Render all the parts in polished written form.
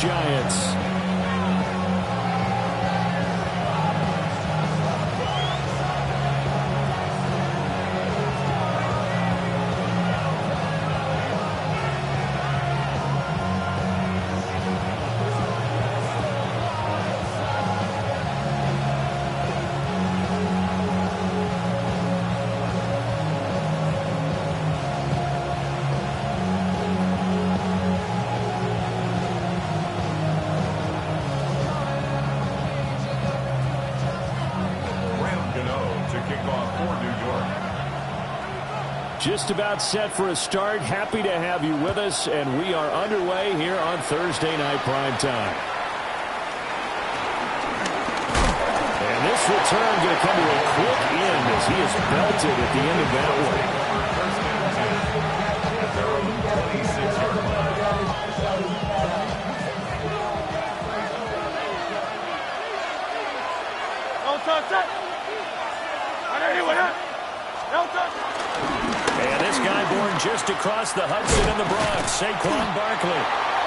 Giants. Just about set for a start. Happy to have you with us, and we are underway here on Thursday Night Primetime. And this return going to come to a quick end as he is belted at the end of that one. And this guy born just across the Hudson in the Bronx, Saquon Barkley.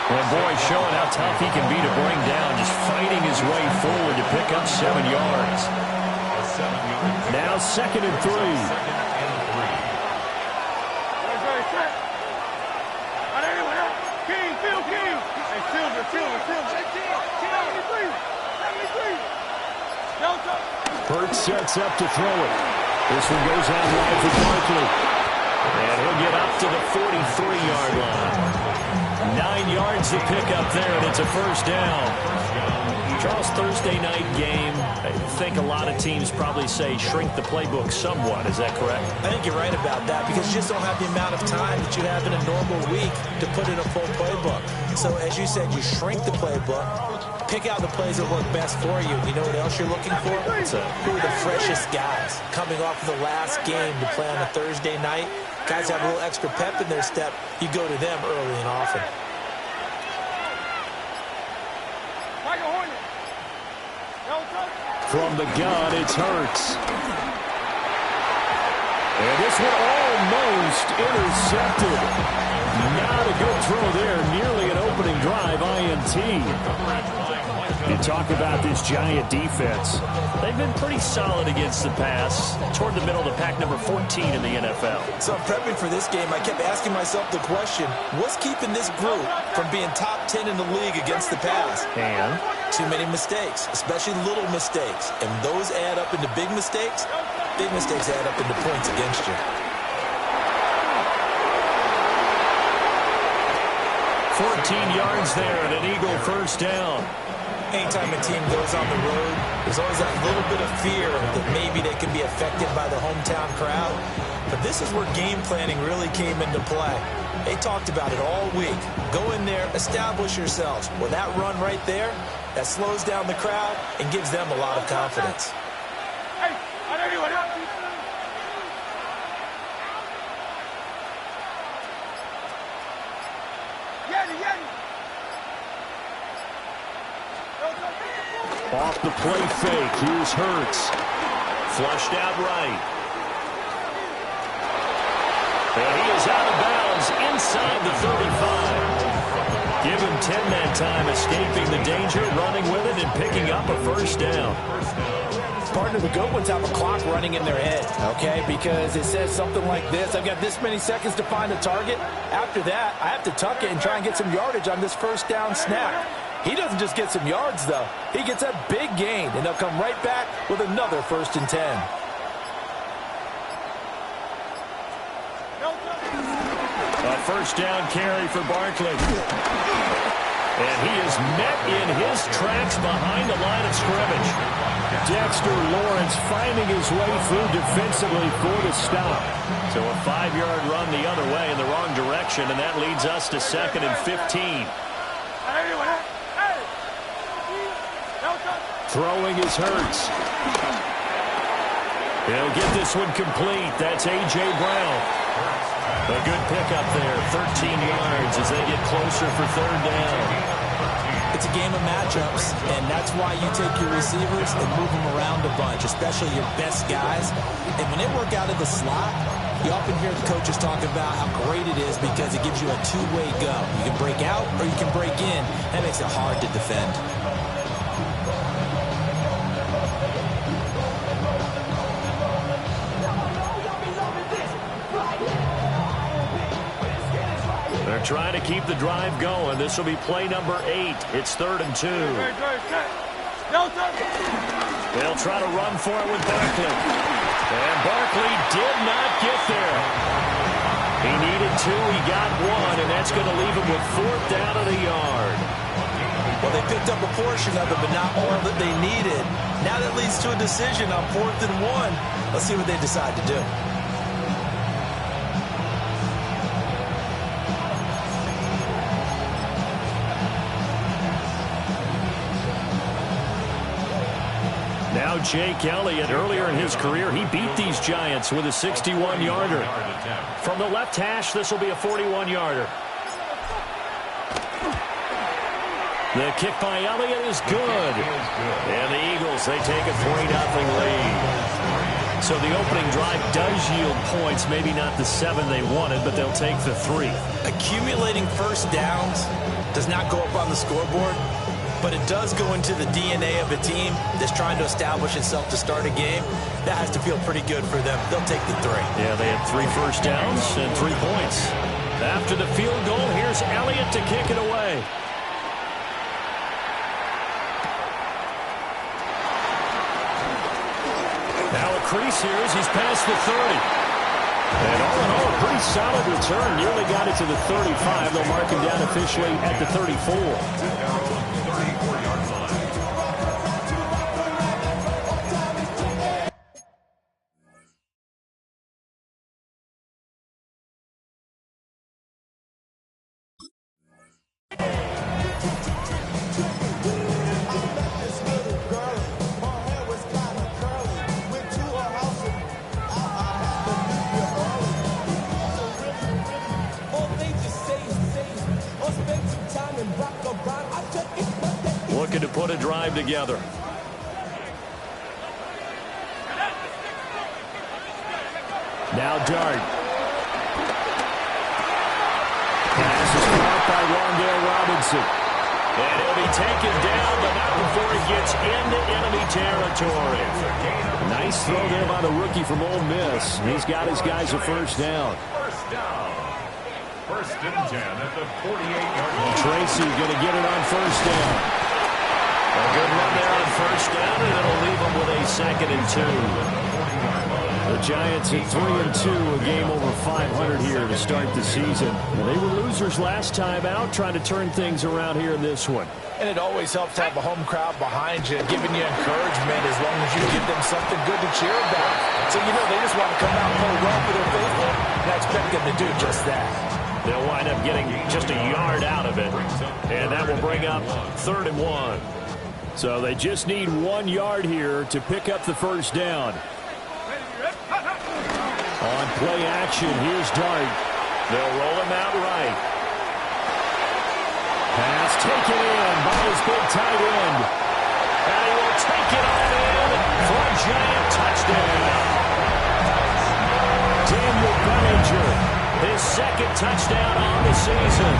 Well, boy, showing how tough he can be to bring down, just fighting his way forward to pick up 7 yards. Now 2nd and 3. Hurts sets up to throw it. This one goes out wide for Barkley. And he'll get up to the 43-yard line. 9 yards to pick up there, and it's a first down. Charles, Thursday night game, I think a lot of teams probably say shrink the playbook somewhat. Is that correct? I think you're right about that because you just don't have the amount of time that you have in a normal week to put in a full playbook. So, as you said, you shrink the playbook. Pick out the plays that work best for you. You know what else you're looking for? Who are the freshest guys coming off of the last game to play on a Thursday night? Guys have a little extra pep in their step. You go to them early and often. From the gun, it's Hurts. And this one almost intercepted. Not a good throw there. Nearly an opening drive, INT. You talk about this Giant defense. They've been pretty solid against the pass, toward the middle of the pack, number 14 in the NFL. So prepping for this game, I kept asking myself the question, what's keeping this group from being top 10 in the league against the pass? And? Too many mistakes, especially little mistakes. And those add up into big mistakes. Big mistakes add up into points against you. 14 yards there and an Eagle first down. Anytime a team goes on the road, there's always that little bit of fear that maybe they can be affected by the hometown crowd. But this is where game planning really came into play. They talked about it all week. Go in there, establish yourselves. Well, that run right there, that slows down the crowd and gives them a lot of confidence. Off the play fake, here's Hurts. Flushed out right. And he is out of bounds inside the 35. Give him 10 that time, escaping the danger, running with it, and picking up a first down. Partner, the good ones have a clock running in their head, okay? Because it says something like this. I've got this many seconds to find a target. After that, I have to tuck it and try and get some yardage on this first down snap. He doesn't just get some yards, though. He gets a big gain, and they'll come right back with another 1st and 10. A first down carry for Barkley. And he is met in his tracks behind the line of scrimmage. Dexter Lawrence finding his way through defensively for the stop. So a 5-yard run the other way in the wrong direction, and that leads us to 2nd and 15. Throwing his Hurts. He'll get this one complete. That's A.J. Brown. A good pickup there, 13 yards as they get closer for 3rd down. It's a game of matchups, and that's why you take your receivers and move them around a bunch, especially your best guys. And when they work out of the slot, You often hear coaches talk about how great it is because it gives you a two-way go. You can break out or you can break in. That makes it hard to defend. They're trying to keep the drive going. This will be play number 8. It's 3rd and 2. They'll try to run for it with Barkley. And Barkley did not get there. He needed 2. He got 1, and that's going to leave him with 4th down of the yard. Well, they picked up a portion of it, but not all that they needed. Now that leads to a decision on 4th and 1. Let's see what they decide to do. Now Jake Elliott, earlier in his career, he beat these Giants with a 61-yarder. From the left hash, this will be a 41-yarder. The kick by Elliott is good. And the Eagles, they take a 3-0 lead. So the opening drive does yield points, maybe not the 7 they wanted, but they'll take the 3. Accumulating first downs does not go up on the scoreboard, but it does go into the DNA of a team that's trying to establish itself to start a game. That has to feel pretty good for them. They'll take the 3. Yeah, they had 3 first downs and 3 points. After the field goal, here's Elliott to kick it away. Now a crease here as he's past the 30. And all in all, a pretty solid return. Nearly got it to the 35. They'll mark him down officially at the 34. Looking to put a drive together. Now Dart. Pass is caught by Rondale Robinson. And he'll be taken down, but not before he gets into enemy territory. Nice throw there by the rookie from Ole Miss. He's got his guys a first down. First down. 1st and 10 at the 48-yard line. Tracy going to get it on first down. A good run there on first down, and it'll leave them with a 2nd and 2. The Giants at 3-2, a game over 500 here to start the season. They were losers last time out, trying to turn things around here in this one. And it always helps to have a home crowd behind you, giving you encouragement as long as you give them something good to cheer about. So, you know, they just want to come out and play well for their faithful, and I expect them to do just that. They'll wind up getting just a yard out of it, and that will bring up 3rd and 1. So they just need 1 yard here to pick up the first down. On play action, here's Dart. They'll roll him out right. Pass taken in by his big tight end. And he will take it all in for a Giant touchdown. Daniel Bellinger, his 2nd touchdown on the season.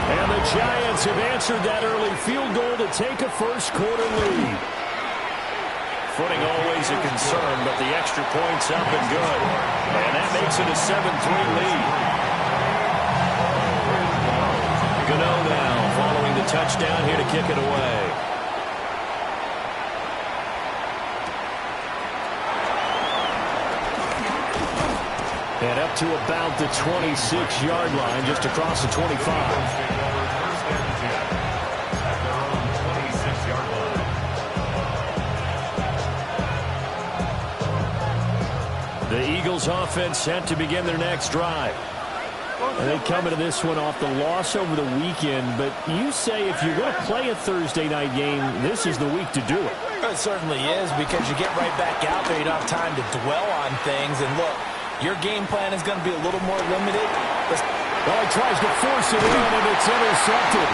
And the Giants have answered that early field goal to take a first-quarter lead. Footing always a concern, but the extra point's up and good. And that makes it a 7-3 lead. Gano now following the touchdown here to kick it away. And up to about the 26-yard line, just across the 25. The Eagles offense set to begin their next drive. And they come into this one off the loss over the weekend, but you say if you're going to play a Thursday night game, this is the week to do it. It certainly is, because you get right back out there. You don't have time to dwell on things. And look, your game plan is going to be a little more limited. Well, he tries to force it in, and it's intercepted.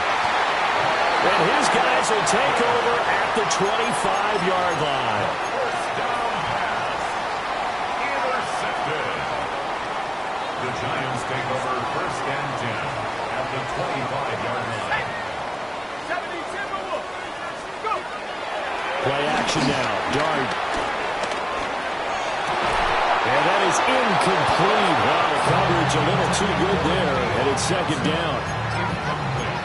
And his guys will take over at the 25-yard line. First and 10 at the 25-yard line. Play action now. Dart. And that is incomplete. Wow, coverage a little too good there. And it's second down.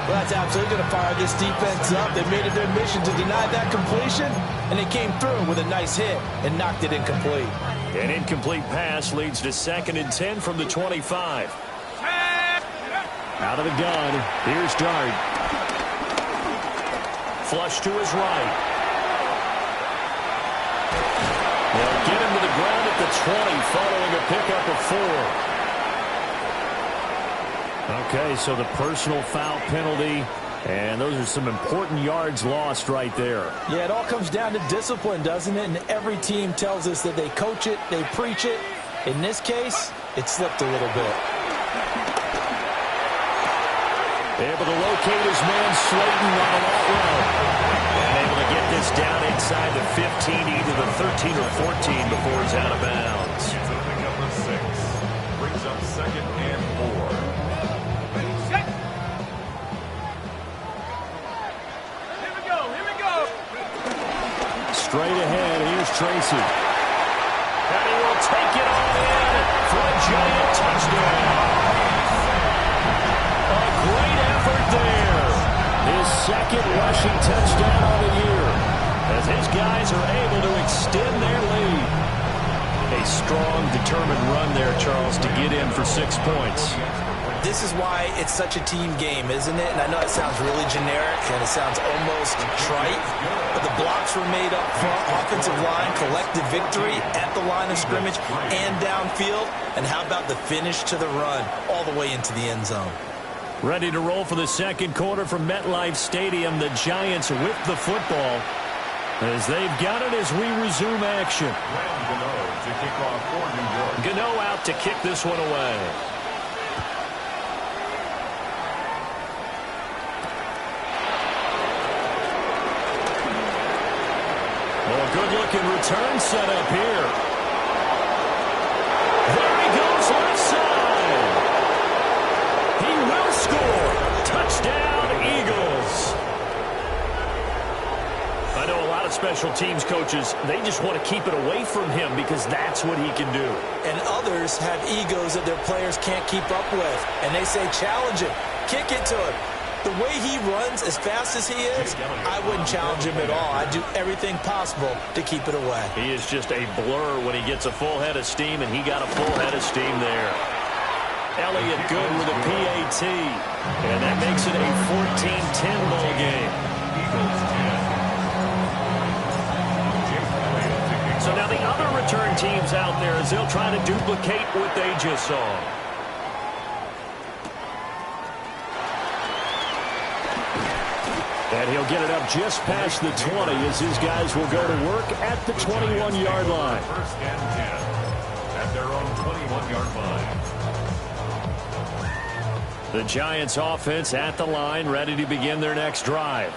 Well, that's absolutely going to fire this defense up. They made it their mission to deny that completion, and they came through with a nice hit and knocked it incomplete. An incomplete pass leads to second and 10 from the 25. Out of the gun. Here's Dart. Flush to his right. They'll get him to the ground at the 20 following a pickup of 4. Okay, so the personal foul penalty, and those are some important yards lost right there. Yeah, it all comes down to discipline, doesn't it? And every team tells us that they coach it, they preach it. In this case, it slipped a little bit. Able to locate his man Slayton on that run. And able to get this down inside the 15, either the 13 or 14 before he's out of bounds. Pick up a 6. Brings up second and 4. Straight ahead, here's Tracy. And he will take it all in for a giant touchdown. A great effort there. His second rushing touchdown on the year, as his guys are able to extend their lead. A strong, determined run there, Charles, to get in for 6 points. This is why it's such a team game, isn't it? And I know it sounds really generic and it sounds almost trite, but the blocks were made up front, offensive line, collective victory at the line of scrimmage and downfield. And how about the finish to the run all the way into the end zone? Ready to roll for the second quarter from MetLife Stadium. The Giants with the football as they've got it as we resume action. Gano out to kick this one away. Good-looking return set up here. There he goes left side. He will score. Touchdown, Eagles. I know a lot of special teams coaches, they just want to keep it away from him because that's what he can do. And others have egos that their players can't keep up with. And they say, challenge him. Kick it to him. The way he runs as fast as he is, I wouldn't challenge him at all. I'd do everything possible to keep it away. He is just a blur when he gets a full head of steam, and he got a full head of steam there. Elliott good with a PAT, and that makes it a 14-10 ball game. So now the other return teams out there as they'll try to duplicate what they just saw. And he'll get it up just past the 20 as his guys will go to work at the 21-yard line. First and 10 at their own 21-yard line. The Giants offense at the line, ready to begin their next drive.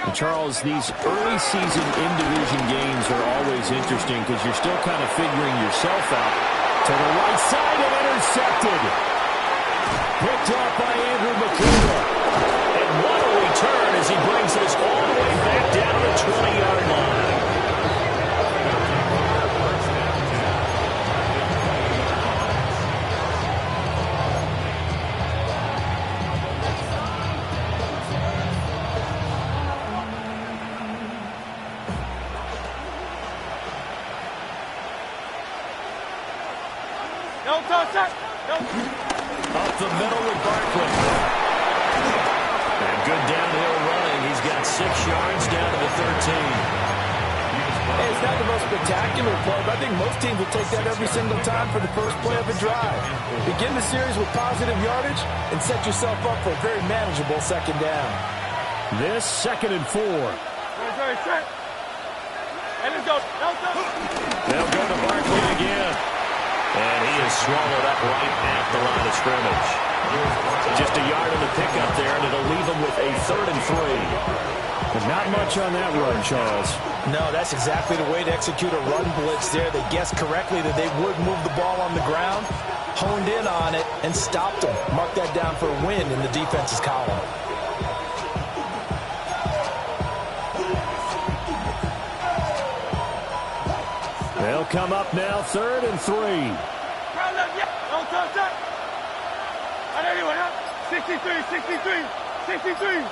And Charles, these early season in-division games are always interesting because you're still kind of figuring yourself out. To the right side and intercepted. Picked up by Andrew McKenna. And what a return as he brings this all the way back down the 20-yard line. Up the middle with Barkley. And good downhill running. He's got 6 yards down to the 13. Hey, it's not the most spectacular play, but I think most teams will take that every single time for the first play of a drive. Begin the series with positive yardage and set yourself up for a very manageable second down. This 2nd and 4. They'll go to Barkley again. And he is swallowed up right at the line of scrimmage. Just a yard in the pickup there, and it'll leave him with a 3rd and 3. But not much on that run, Charles. No, that's exactly the way to execute a run blitz there. They guessed correctly that they would move the ball on the ground. honed in on it and stopped them. Mark that down for a win in the defense's column. They'll come up now, 3rd and 3. 63.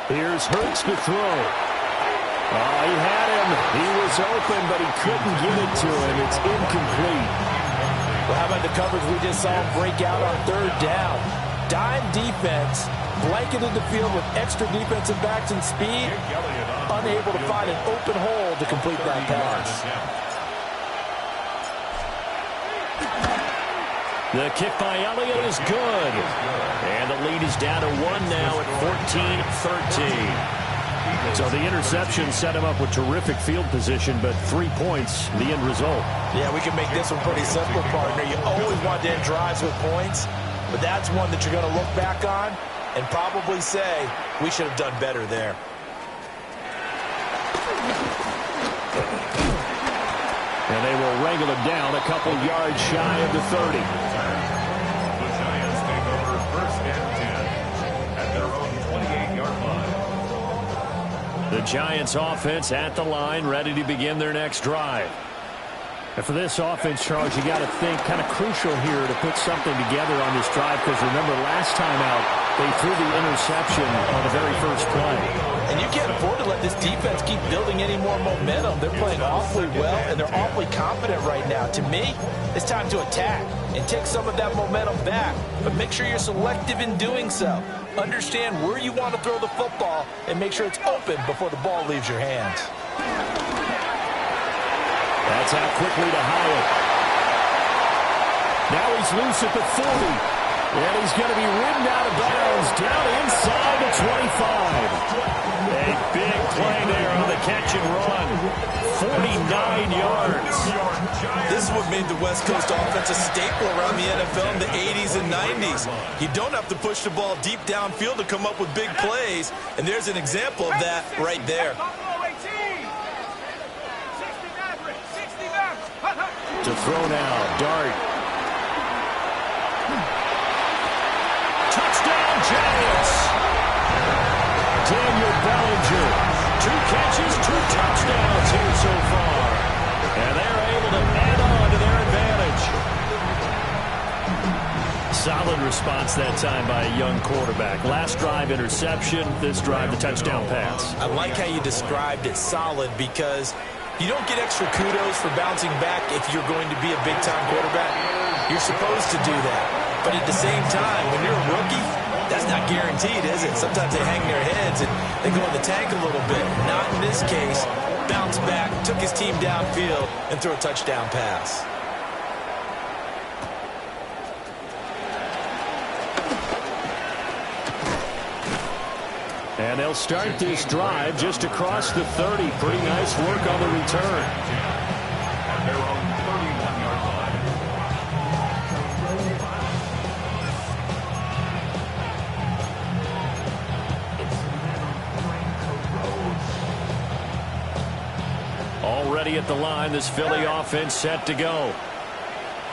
Here's Hurts to throw. Oh, he had him. He was open, but he couldn't get it to him. It's incomplete. Well, how about the coverage we just saw break out on 3rd down? Dime defense, blanketed the field with extra defensive backs and speed, unable to find an open hole to complete that pass. The kick by Elliott is good. And the lead is down to 1 now at 14-13. So the interception set him up with terrific field position, but 3 points, the end result. Yeah, we can make this one pretty simple, partner. You always want to end drives with points, but that's one that you're going to look back on and probably say, we should have done better there. And they will wrangle him down a couple yards shy of the 30. The Giants take over 1st and 10 at their own 28-yard line. The Giants offense at the line, ready to begin their next drive. And for this offense, Charles, you got to think kind of crucial here to put something together on this drive, because remember last time out, they threw the interception on the very first play. And you can't afford to let this defense keep building any more momentum. They're playing awfully well, and they're awfully confident right now. To me, it's time to attack and take some of that momentum back. But make sure you're selective in doing so. Understand where you want to throw the football and make sure it's open before the ball leaves your hands. That's out quickly to Howard. Now he's loose at the 40. And he's going to be ridden out of bounds down inside the 25. A big play there on the catch and run. 49 yards. This is what made the West Coast offense a staple around the NFL in the 80s and 90s. You don't have to push the ball deep downfield to come up with big plays. And there's an example of that right there. To throw now, Dart. Touchdown, Giants. Daniel Bellinger. 2 catches, 2 touchdowns here so far. And they're able to add on to their advantage. Solid response that time by a young quarterback. Last drive, interception. This drive, the touchdown pass. I like how you described it, solid, because you don't get extra kudos for bouncing back if you're going to be a big-time quarterback. You're supposed to do that. But at the same time, when you're a rookie, that's not guaranteed, is it? Sometimes they hang their heads and they go in the tank a little bit. Not in this case. Bounced back, took his team downfield, and threw a touchdown pass. And they'll start this drive just across the 30. Pretty nice work on the return. At their own 31-yard line. Already at the line, this Philly offense set to go.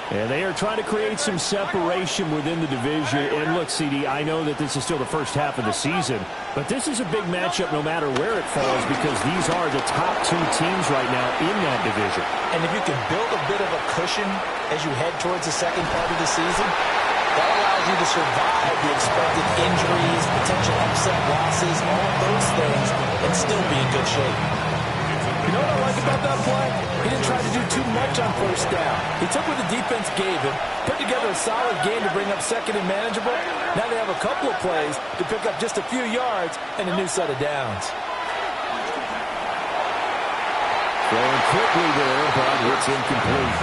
And they are trying to create some separation within the division. And look, CD, I know that this is still the first half of the season, but this is a big matchup no matter where it falls, because these are the top 2 teams right now in that division. And if you can build a bit of a cushion as you head towards the second part of the season, that allows you to survive the expected injuries, potential upset losses, all of those things, and still be in good shape. You know what I like about that play? He didn't try to do too much on first down. He took what the defense gave him, put together a solid game to bring up second and manageable. Now they have a couple of plays to pick up just a few yards and a new set of downs. Going quickly there, but it's incomplete.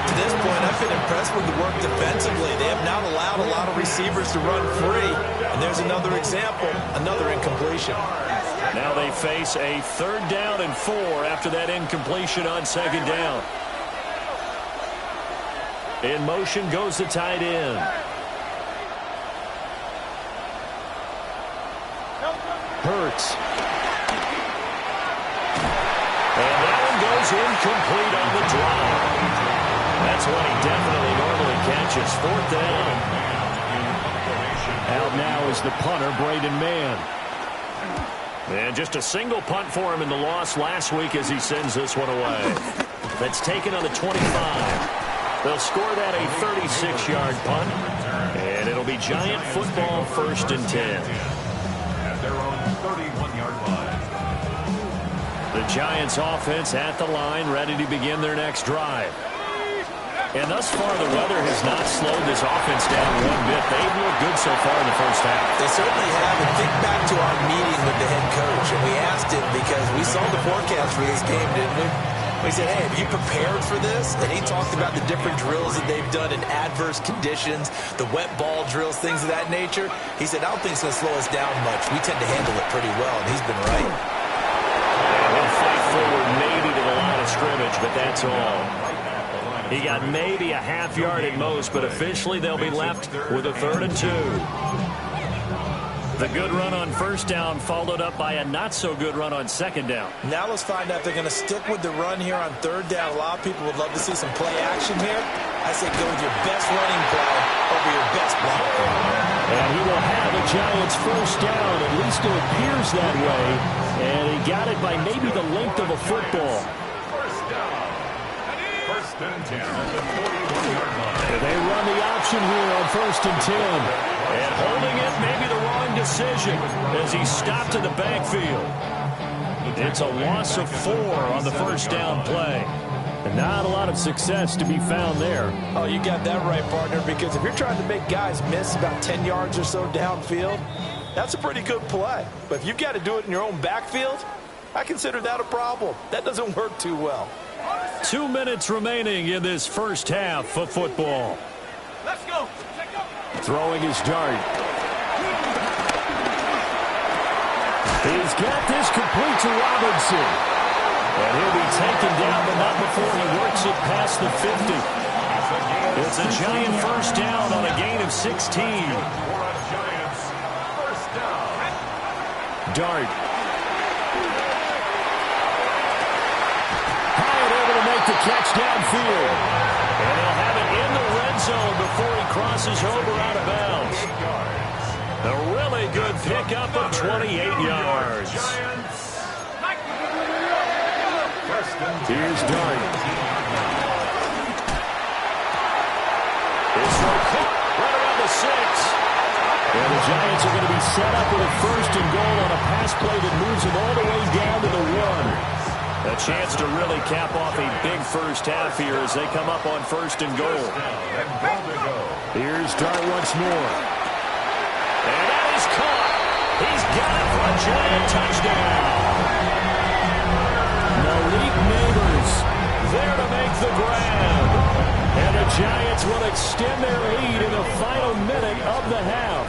To this point, I've been impressed with the work defensively. They have not allowed a lot of receivers to run free. And there's another example, another incompletion. Now they face a 3rd down and 4 after that incompletion on 2nd down. In motion goes the tight end. Hurts. And that one goes incomplete on the drive. That's what he definitely normally catches. Fourth down. Out now is the punter, Braden Mann. And just a single punt for him in the loss last week as he sends this one away. That's taken on the 25. They'll score that a 36-yard punt. And it'll be Giant football, 1st and 10. At their own 31-yard line. The Giants offense at the line, ready to begin their next drive. And thus far, the weather has not slowed this offense down one bit. They've looked good so far in the first half. They certainly have. And think back to our meeting with the head coach, and we asked him because we saw the forecast for this game, didn't we? We said, hey, have you prepared for this? And he talked about the different drills that they've done in adverse conditions, the wet ball drills, things of that nature. He said, I don't think it's going to slow us down much. We tend to handle it pretty well, and he's been right. And he'll fight forward maybe to the line of scrimmage, but that's all. He got maybe a half yard at most, but officially they'll be left with a 3rd and 2. The good run on 1st down followed up by a not-so-good run on 2nd down. Now let's find out if they're going to stick with the run here on 3rd down. A lot of people would love to see some play action here. I say go with your best running play over your best block. And he will have a Giants 1st down. At least it appears that way. And he got it by maybe the length of a football. 1st and 10 at the 41-yard line. And they run the option here on 1st and 10. And holding it may be the wrong decision as he stopped in the backfield. It's a loss of 4 on the 1st down play. And not a lot of success to be found there. Oh, you got that right, partner, because if you're trying to make guys miss about 10 yards or so downfield, that's a pretty good play. But if you've got to do it in your own backfield, I consider that a problem. That doesn't work too well. 2 minutes remaining in this first half of football. Let's go. Throwing his dart. He's got this complete to Robinson. And he'll be taken down, but not before he works it past the 50. It's a Giant 1st down on a gain of 16. Dart. Hyatt able to make the catch downfield. And he'll have it in the red zone before he crosses over out of bounds. A really good pickup of 28 yards. Here's Dart. This one caught right around the 6. And the Giants are going to be set up with a 1st and goal on a pass play that moves them all the way down to the 1. A chance to really cap off a big first half here as they come up on 1st and goal. Here's Dart once more. And that is caught. He's got it for a Giant touchdown. Malik Neighbors There to make the grab. and the Giants will extend their lead in the final minute of the half.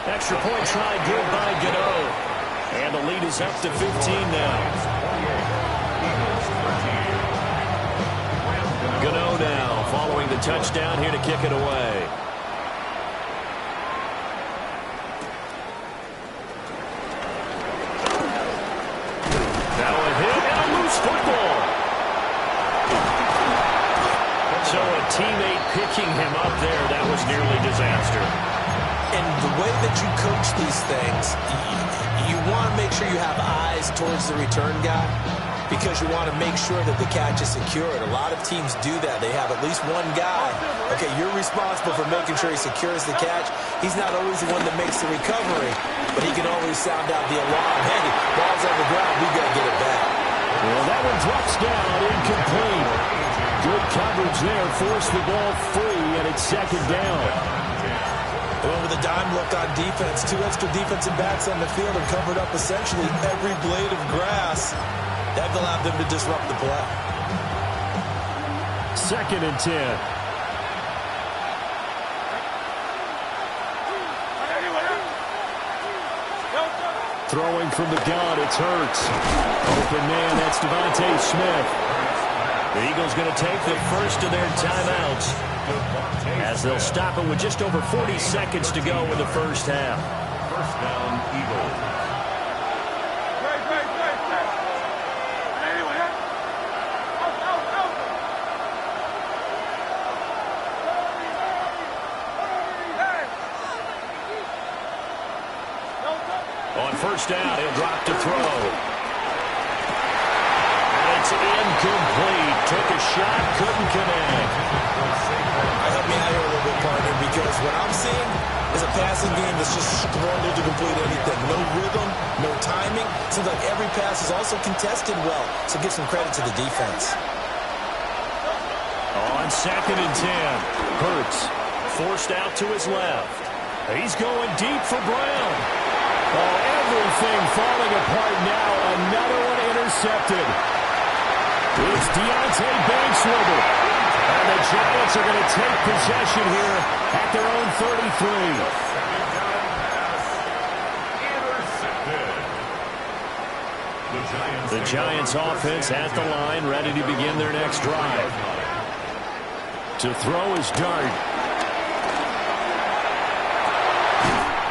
Extra point try good by Gano. And the lead is up to 15 now. Gano now following the touchdown here to kick it away. Now a hit and a loose football. So a teammate picking him up there, that was nearly disaster. And the way that you coach these things, you want to make sure you have eyes towards the return guy because you want to make sure that the catch is secured. A lot of teams do that. They have at least one guy. Okay, you're responsible for making sure he secures the catch. He's not always the one that makes the recovery, but he can always sound out the alarm. Hey, ball's on the ground. We got to get it back. Well, that one drops down, incomplete. Good coverage there, forced the ball free, and it's 2nd down. Well, with a dime look on defense, 2 extra defensive backs on the field have covered up essentially every blade of grass. That allowed them to disrupt the play. 2nd and 10. Throwing from the gun, it's Hurts. Open man, that's Devontae Smith. The Eagles going to take the first of their timeouts as they'll stop it with just over 40 seconds to go in the first half. 1st down, Eagles. On first down, he'll drop to throw. And it's incomplete. Took a shot, couldn't connect. Help me out here a little bit, partner, because what I'm seeing is a passing game that's just struggled to complete anything. No rhythm, no timing. Seems like every pass is also contested well, so give some credit to the defense. On 2nd and 10, Hurts forced out to his left. He's going deep for Brown. Oh, everything falling apart now. Another one intercepted. It's Deontay Banks with it. And the Giants are going to take possession here at their own 33. The Giants offense at the line, ready to begin their next drive. To throw is Dart.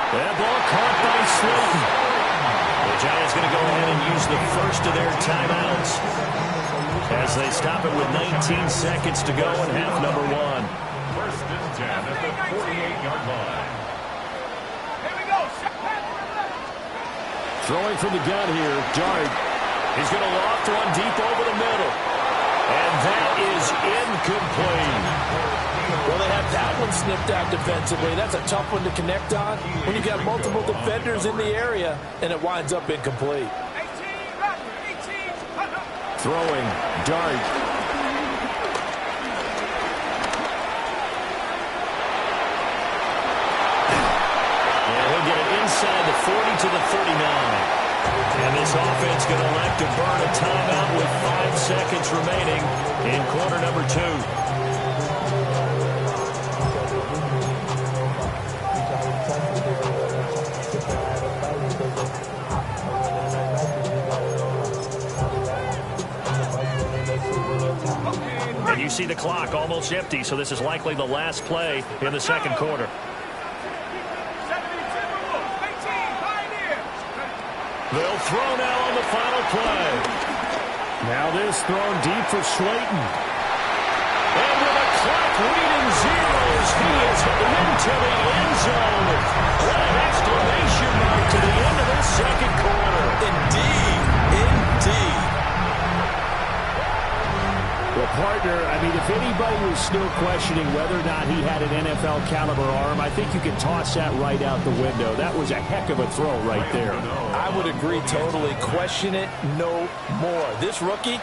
That ball caught by Slayton. The Giants going to go ahead and use the first of their timeouts as they stop it with 19 seconds to go in half number 1. First and 10 at the 48-yard line. Here we go. Throwing from the gun here, Dart. He's going to loft one deep over the middle. And that is incomplete. Well, they have that one snipped out defensively. That's a tough one to connect on when you've got multiple defenders in the area, and it winds up incomplete. Throwing, Dart. And he'll get it inside the 40 to the 39. And this offense going to elect to burn a timeout with 5 seconds remaining in quarter number 2. And you see the clock almost empty, so this is likely the last play in the second quarter. They'll throw now on the final play. Now this thrown deep for Slayton. And with a clock reading zeros, he is into the end zone. What an exclamation mark to the end of this second quarter. Indeed. Indeed. Well, partner, I mean, if anybody was still questioning whether or not he had an NFL caliber arm, I think you can toss that right out the window. That was a heck of a throw right there. I would agree totally. Question it no more. This rookie,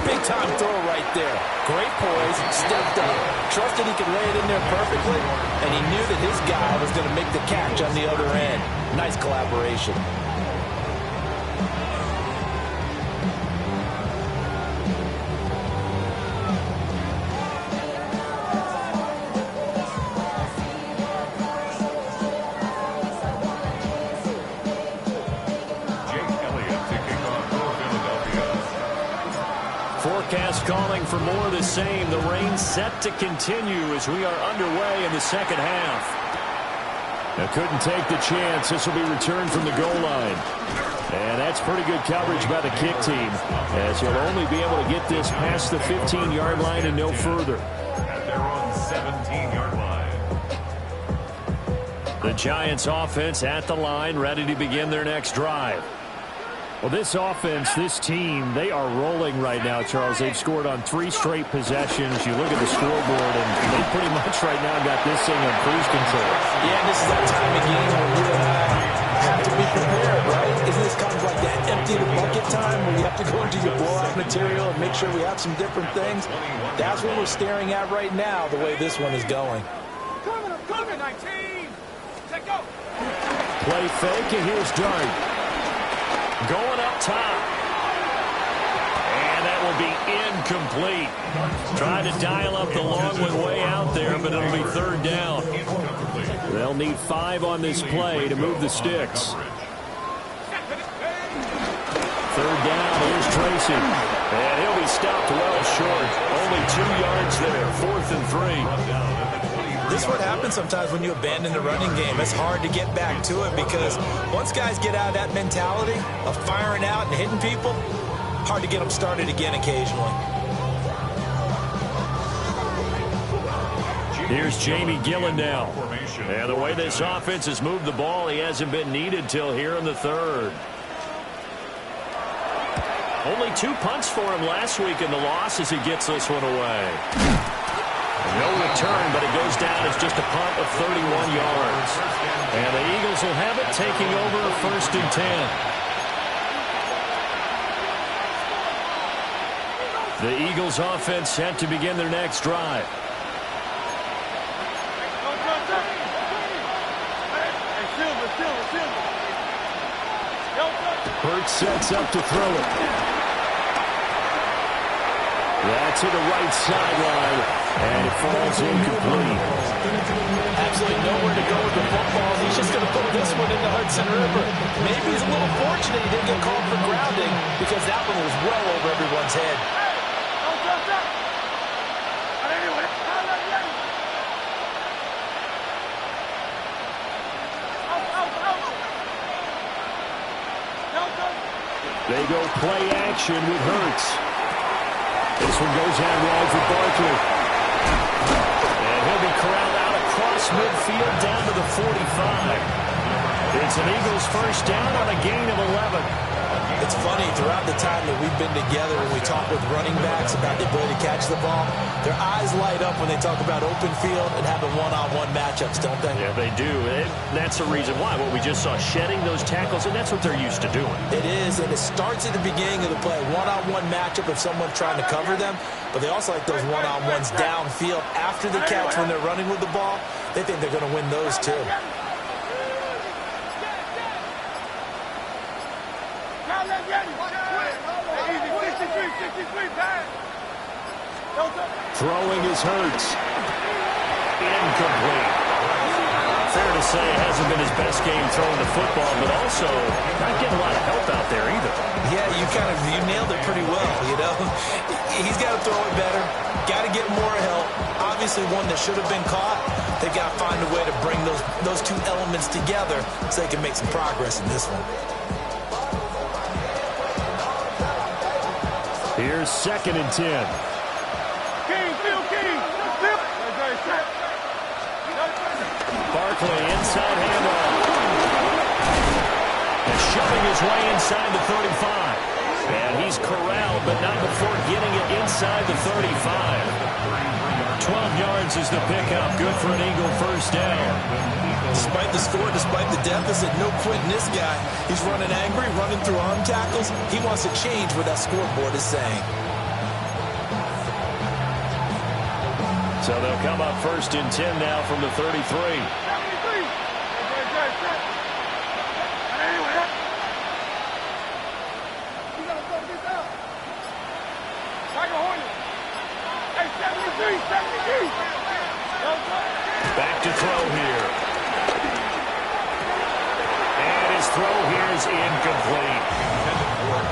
big-time throw right there. Great poise, stepped up, trusted he could lay it in there perfectly, and he knew that his guy was going to make the catch on the other end. Nice collaboration. Forecast calling for more of the same. The rain set to continue as we are underway in the second half. Now couldn't take the chance. This will be returned from the goal line. And that's pretty good coverage by the kick team, as he'll only be able to get this past the 15-yard line and no further. At their own 17-yard line. The Giants offense at the line, ready to begin their next drive. Well, this offense, this team, they are rolling right now, Charles. They've scored on 3 straight possessions. You look at the scoreboard, and they pretty much right now got this thing on cruise control. Yeah, this is that time of game where you have to be prepared, right? Isn't this kind of like that empty the bucket time where you have to go into your blowout material and make sure we have some different things? That's what we're staring at right now, the way this one is going. Coming, 19. Take go. Play fake, and here's Dart. Going up top. And that will be incomplete. Trying to dial up the long one way out there, but it'll be third down. They'll need 5 on this play to move the sticks. Third down, here's Tracy. And he'll be stopped well short. Only 2 yards there, 4th and 3. This is what happens sometimes when you abandon the running game. It's hard to get back to it because once guys get out of that mentality of firing out and hitting people, hard to get them started again occasionally. Here's Jamie Gillen now. And the way this offense has moved the ball, he hasn't been needed till here in the third. Only 2 punts for him last week in the loss as he gets this one away. No return, but it goes down as just a punt of 31 yards. And the Eagles will have it, taking over a 1st and 10. The Eagles offense set to begin their next drive. Hurts sets up to throw it. That's to the right sideline, and it falls incomplete. Absolutely nowhere to go with the football. He's just going to put this one in the Hudson River. Maybe he's a little fortunate he didn't get called for grounding because that one was well over everyone's head. They go play action with Hurts. This one goes out wide for Barkley. And he'll be corralled out across midfield down to the 45. It's an Eagles 1st down on a gain of 11. It's funny, throughout the time that we've been together, when we talk with running backs about the ability to catch the ball, their eyes light up when they talk about open field and having one-on-one matchups, don't they? Yeah, they do. And that's the reason why. What we just saw, shedding those tackles, and that's what they're used to doing. It is, and it starts at the beginning of the play. One-on-one matchup if someone's trying to cover them, but they also like those one-on-ones downfield after the catch when they're running with the ball. They think they're going to win those too. Throwing is Hurts. Incomplete. Fair to say it hasn't been his best game throwing the football, but also not getting a lot of help out there either. Yeah, you nailed it pretty well, you know. He's got to throw it better, got to get more help. Obviously one that should have been caught. They've got to find a way to bring those two elements together so they can make some progress in this one. Here's 2nd and 10. Barkley inside handoff. And shoving his way inside the 35. And he's corralled, but not before getting it inside the 35. 12 yards is the pickup. Good for an Eagle 1st down. Despite the score, despite the deficit, no quitting this guy. He's running angry, running through arm tackles. He wants to change what that scoreboard is saying. So they'll come up 1st and 10 now from the 33. Back to throw here. And his throw here is incomplete.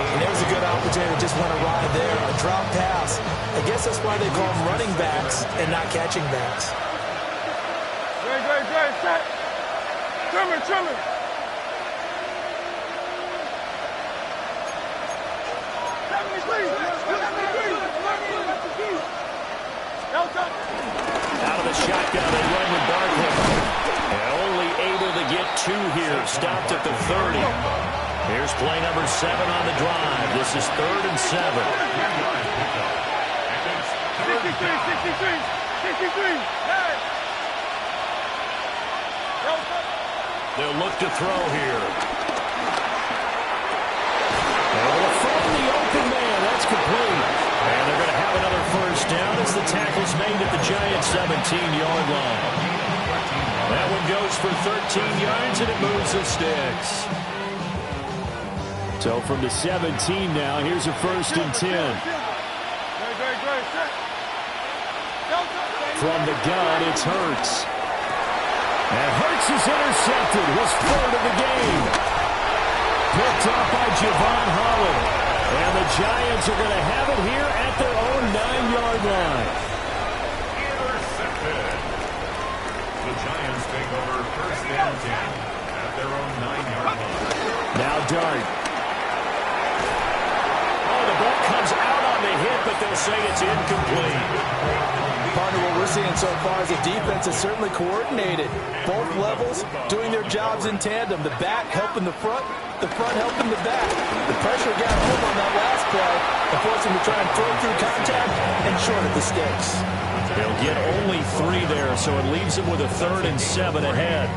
And there's a good opportunity to just want to ride there. A drop pass. I guess that's why they call them running backs and not catching backs. Great, set. Trimmer. Out of the shotgun, they run with Barkley. And only able to get 2 here. Stopped at the 30. Here's play number 7 on the drive. This is 3rd and 7. 63. They'll look to throw here. Able to find the open man. That's complete. And they're going to have another 1st down as the tackle's made at the Giants' 17-yard line. That one goes for 13 yards, and it moves the sticks. So from the 17 now, here's a 1st and 10. From the gun, it's Hurts. And Hurts is intercepted, his 3rd of the game. Picked up by Javon Holland. And the Giants are going to have it here at their own 9-yard line. Intercepted. The Giants take over 1st and 10 at their own 9-yard line. Now Dart. Oh, the ball comes out on the hit, but they'll say it's incomplete. Partner, what we're seeing so far is the defense is certainly coordinated. Both levels doing their jobs in tandem. The back helping the front helping the back. The pressure got home on that last play and forced him to try and throw through contact and short of the sticks. They'll get only 3 there, so it leaves them with a 3rd and 7 ahead.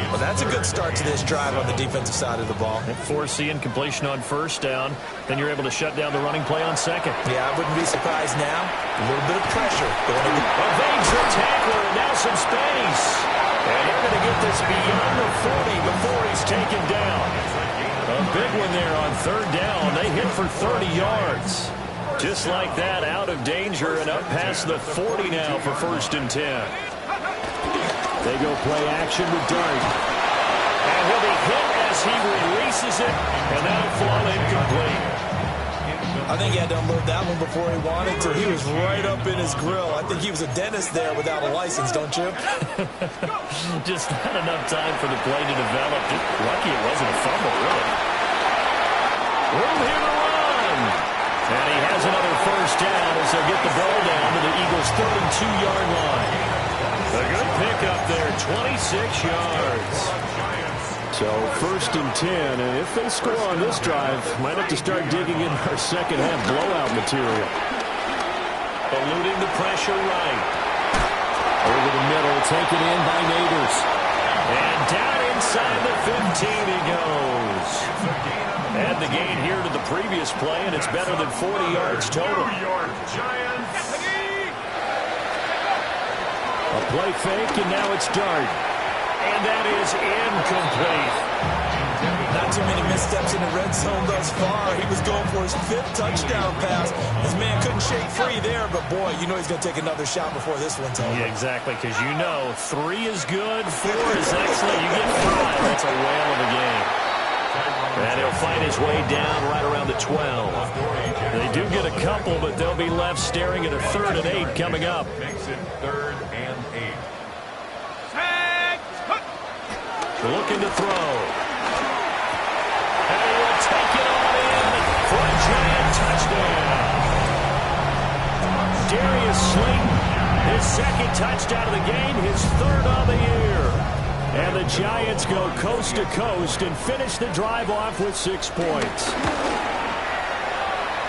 Well, that's a good start to this drive on the defensive side of the ball. Force the incompletion on 1st down. Then you're able to shut down the running play on 2nd. Yeah, I wouldn't be surprised now. A little bit of pressure. Evades the tackler, and now some space. And they're going to get this beyond the 40 before he's taken down. A big one there on 3rd down. They hit for 30 yards. Just like that, out of danger and up past the 40 now for 1st and 10. They go play action with Dart. And he'll be hit as he releases it, and that'll fall incomplete. I think he had to unload that one before he wanted to. He was right up in his grill. I think he was a dentist there without a license, don't you? Just not enough time for the play to develop. Just lucky it wasn't a fumble, really. Room here to run. And he has another 1st down as they'll get the ball down to the Eagles' 32-yard line. A good pickup there, 26 yards. So 1st and 10, and if they score on this drive, might have to start digging in our second-half blowout material. Eluding the pressure right. Over the middle, taken in by Neighbors. And down inside the 15 he goes. And the gain here to the previous play, and it's better than 40 yards total. A play fake, and now it's Dart. And that is incomplete. Not too many missteps in the red zone thus far. He was going for his 5th touchdown pass. His man couldn't shake free there, but boy, you know he's going to take another shot before this one's over. Yeah, exactly, because you know 3 is good, 4 is excellent. You get 5, that's a whale of a game. And he'll find his way down right around the 12. They do get a couple, but they'll be left staring at a 3rd and 8 coming up. Makes it 3rd and 8. Looking to throw. And he will take it on in for a giant touchdown. Darius Slayton, his 2nd touchdown of the game, his 3rd on the year. And the Giants go coast to coast and finish the drive off with 6 points.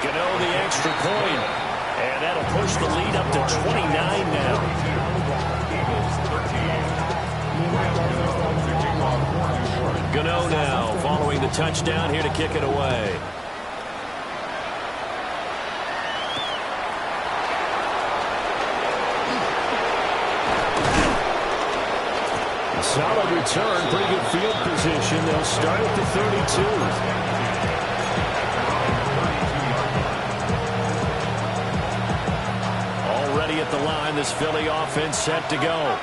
Gano the extra point. And that'll push the lead up to 29 now. Gano now following the touchdown here to kick it away. Solid return, pretty good field position. They'll start at the 32. Already at the line, this Philly offense set to go.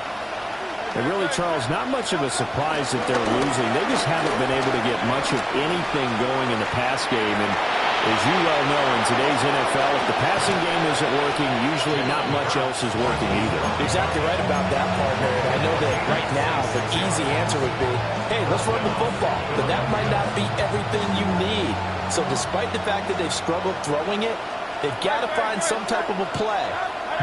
And really, Charles, not much of a surprise that they're losing. They just haven't been able to get much of anything going in the pass game. And as you well know, in today's NFL, if the passing game isn't working, usually not much else is working either. Exactly right about that, partner. And I know that right now the easy answer would be, hey, let's run the football. But that might not be everything you need. So despite the fact that they've struggled throwing it, they've got to find some type of a play,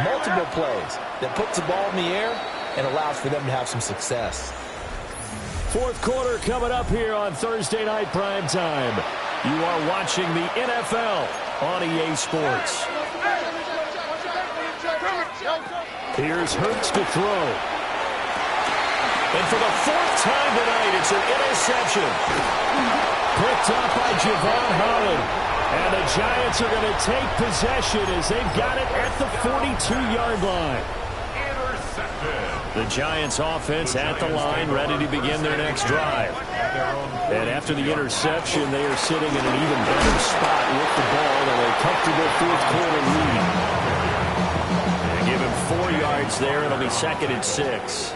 multiple plays, that puts the ball in the air and allows for them to have some success. 4th quarter coming up here on Thursday Night Primetime. You are watching the NFL on EA Sports. Here's Hurts to throw. And for the 4th time tonight, it's an interception. Picked up by Javon Holland. And the Giants are going to take possession as they've got it at the 42-yard line. The Giants offense at the line, ready to begin their next drive. And after the interception, they are sitting in an even better spot with the ball in a comfortable 4th quarter lead. They give him 4 yards there. It'll be 2nd and 6.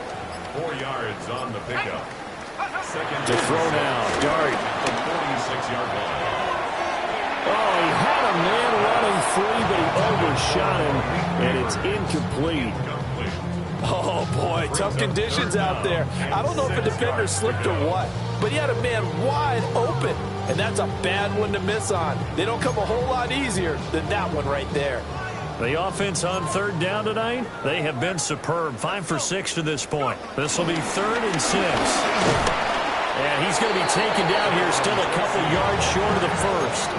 4 yards on the pickup. To throw now, Dart. The 46-yard line. Oh, he had a man running free, but he overshot him, and it's incomplete. Oh, boy, tough conditions out there. I don't know if a defender slipped or what, but he had a man wide open, and that's a bad one to miss on. They don't come a whole lot easier than that one right there. The offense on third down tonight, they have been superb. 5 for 6 to this point. This will be 3rd and 6. And he's going to be taken down here, still a couple yards short of the first.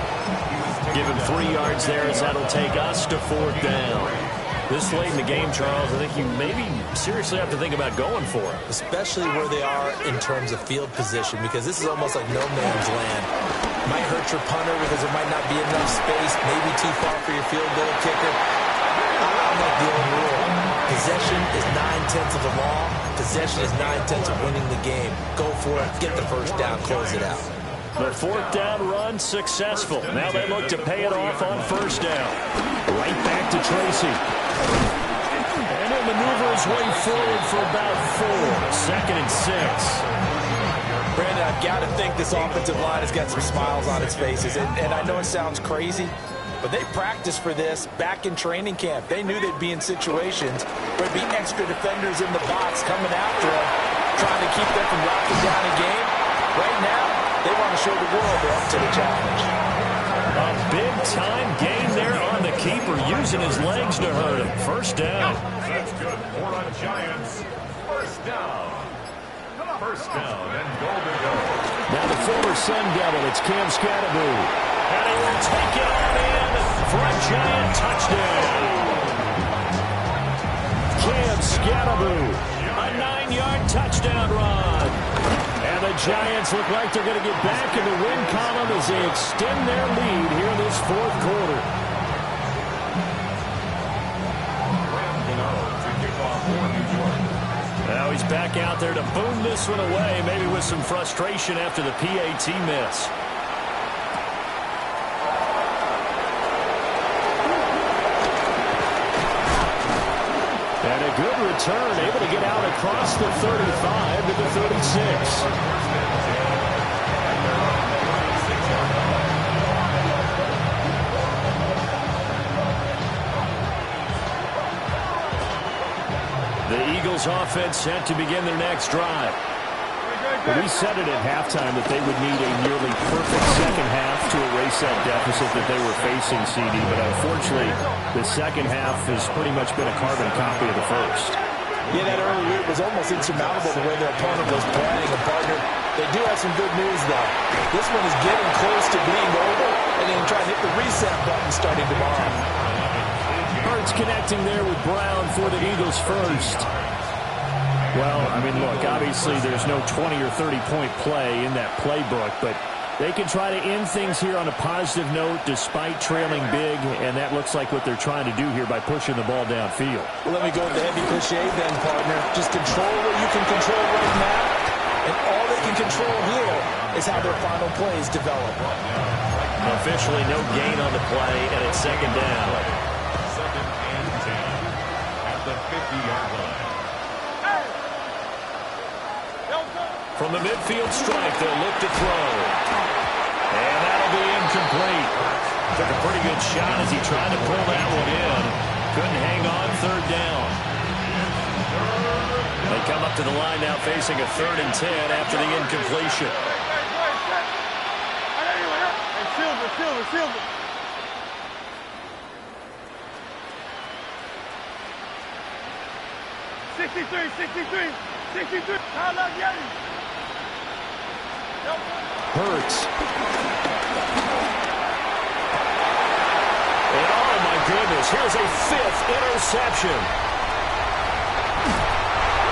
Give him 3 yards there as that'll take us to 4th down. This late in the game, Charles, I think you maybe seriously have to think about going for it. Especially where they are in terms of field position, because this is almost like no man's land. Might hurt your punter because there might not be enough space, maybe too far for your field goal kicker. I like the old rule. Possession is 9/10 of the law. Possession is 9/10 of winning the game. Go for it, get the first down, close it out. The 4th down run successful. Now they look to pay it off on 1st down. Right back to Tracy. And he'll maneuver his way forward for about 4. 2nd and 6. Brandon, I've got to think this offensive line has got some smiles on its faces. And I know it sounds crazy, but they practiced for this back in training camp. They knew they'd be in situations where there'd be extra defenders in the box coming after them, trying to keep them from locking down a game. Right now, they want to show the world they're up to the challenge. A big-time gain there on the keeper, using his legs to hurt him. 1st down. That's good for the Giants. 1st down. 1st down and goal to go. Now the former Sun Devil, it's Cam Scatteroo. And he will take it on in for a Giant touchdown. Cam Scatteroo. A 9-yard touchdown run. And the Giants look like they're going to get back in the win column as they extend their lead here in this 4th quarter. Now he's back out there to boom this one away, maybe with some frustration after the PAT miss. And a good return, able to get out across the 35 to the 36. The Eagles offense set to begin their next drive. But we said it at halftime that they would need a nearly perfect second half to erase that deficit that they were facing, CD. But unfortunately, the second half has pretty much been a carbon copy of the first. Yeah, that early lead was almost insurmountable the way their opponent was playing. And partner, they do have some good news, though. This one is getting close to being over, and then try to hit the reset button starting tomorrow. Hurts connecting there with Brown for the Eagles first. Well, I mean, look, obviously there's no 20 or 30-point play in that playbook, but they can try to end things here on a positive note despite trailing big, and that looks like what they're trying to do here by pushing the ball downfield. Well, let me go with the heavy cliche then, partner. Just control what you can control right now, and all they can control here is how their final plays develop. Officially no gain on the play, and it's 2nd down. 2nd and 10 at the 50-yard line. From the midfield stripe, they'll look to throw. And that'll be incomplete. Took a pretty good shot as he tried to pull that one in. Couldn't hang on 3rd down. They come up to the line now facing a 3rd and 10 after the incompletion. Silver. 63. Hurts. And oh my goodness, here's a 5th interception.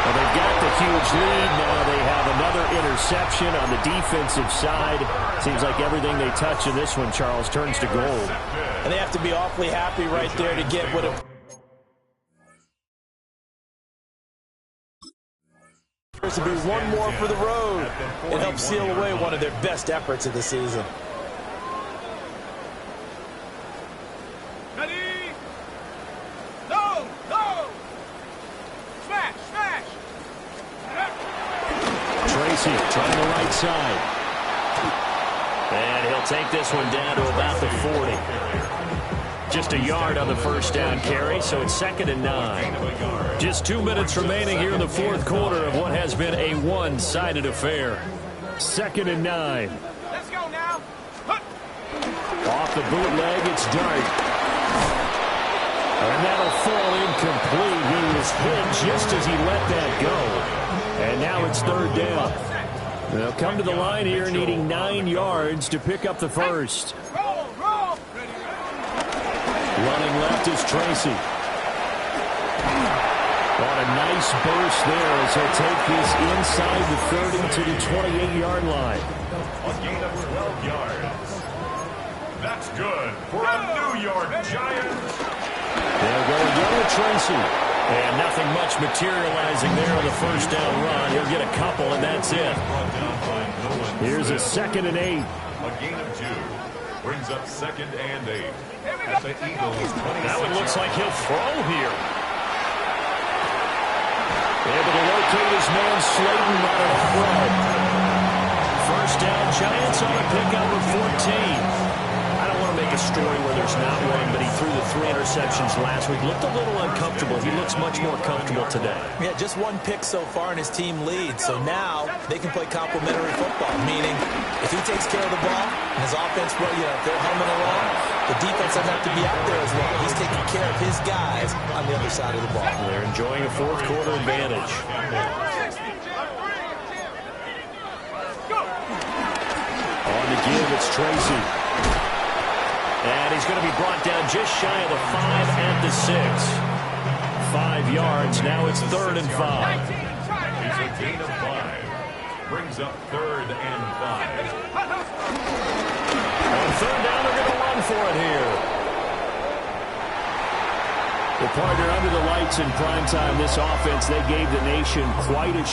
Well, they've got the huge lead. Now they have another interception on the defensive side. Seems like everything they touch in this one, Charles, turns to gold. And they have to be awfully happy right there to get what it to be one more for the road. It helps seal away one of their best efforts of the season. Ready? No! Smash! Tracy trying the right side. And he'll take this one down to about the 40. Just a yard on the 1st down carry, so it's 2nd and 9. Just 2 minutes remaining here in the 4th quarter of what has been a one-sided affair. 2nd and 9. Let's go now. Off the bootleg, it's Dart. And that'll fall incomplete. He was hit just as he let that go. And now it's third down. They'll come to the line here needing 9 yards to pick up the first. Running left is Tracy. On a nice burst there as he'll take this inside the 30 to the 28-yard line. A gain of 12 yards. That's good for a New York Giants. They'll go again with Tracy. And nothing much materializing there on the first down run. He'll get a couple, and that's it. Here's a 2nd and 8. A gain of 2 brings up 2nd and 8. At the Eagles' 20. Now it looks like he'll throw here. Able to locate his man Slayton on an throw. First down, Giants on a pickup of 14. I don't want to make a story where there's not one, but he threw the 3 interceptions last week. Looked a little uncomfortable. He looks much more comfortable today. Yeah, just 1 pick so far, and his team leads. So now they can play complementary football, meaning if he takes care of the ball and his offense, if they're humming along, the defense doesn't have to be out there as well. He's taking care of his guys on the other side of the ball. They're enjoying a fourth quarter advantage. On the give, it's Tracy. And he's going to be brought down just shy of the 5 at the 6. 5 yards. Now it's 3rd and 5. He's a gain of 5. Brings up 3rd and 5. On 3rd down, they're going to run for it here. The partner under the lights in primetime, this offense, they gave the nation quite a